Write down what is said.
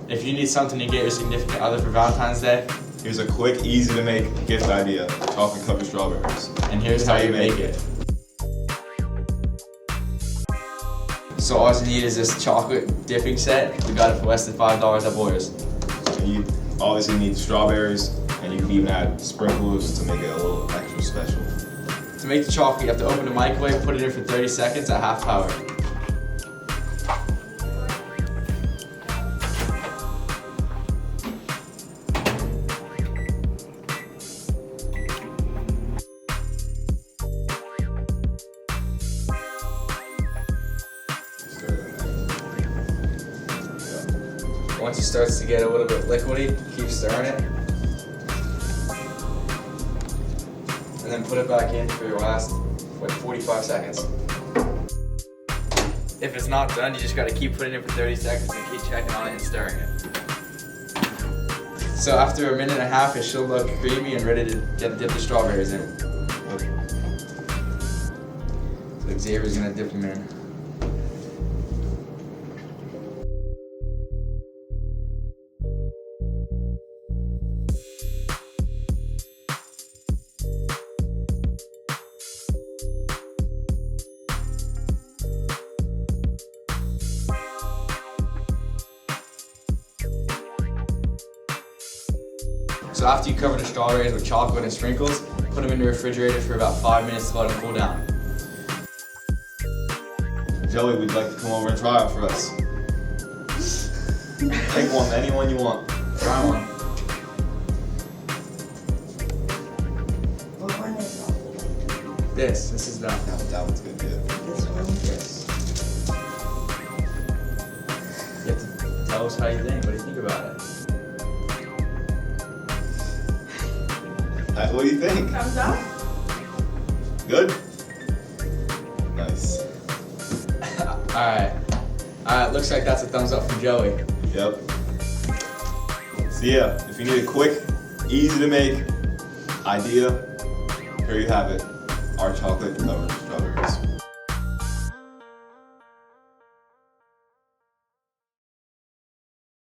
If you need something to get your significant other for Valentine's Day, here's a quick, easy to make gift idea: chocolate covered strawberries. and here's how you make it. So all you need is this chocolate dipping set. We got it for less than $5 at Boyers. And you obviously need strawberries, and you can even add sprinkles to make it a little extra special. To make the chocolate, you have to open the microwave, put it in for 30 seconds at half power. Once it starts to get a little bit liquidy, keep stirring it. And then put it back in for your last, 45 seconds. If it's not done, you just gotta keep putting it in for 30 seconds and keep checking on it and stirring it. So after a minute and a half, it should look creamy and ready to dip the strawberries in. So Xavier's gonna dip them in. So after you cover the strawberries with chocolate and sprinkles, put them in the refrigerator for about 5 minutes to let them cool down. Joey, would you like to come over and try it for us? Take one, anyone you want. Try one. What one is it? This is done. That one's good too. This one? Yes. You have to tell us how you think. What do you think about it? What do you think? Thumbs up? Good? Nice. Alright. Looks like that's a thumbs up from Joey. Yep. So yeah, if you need a quick, easy to make idea, here you have it. Our chocolate covered strawberries.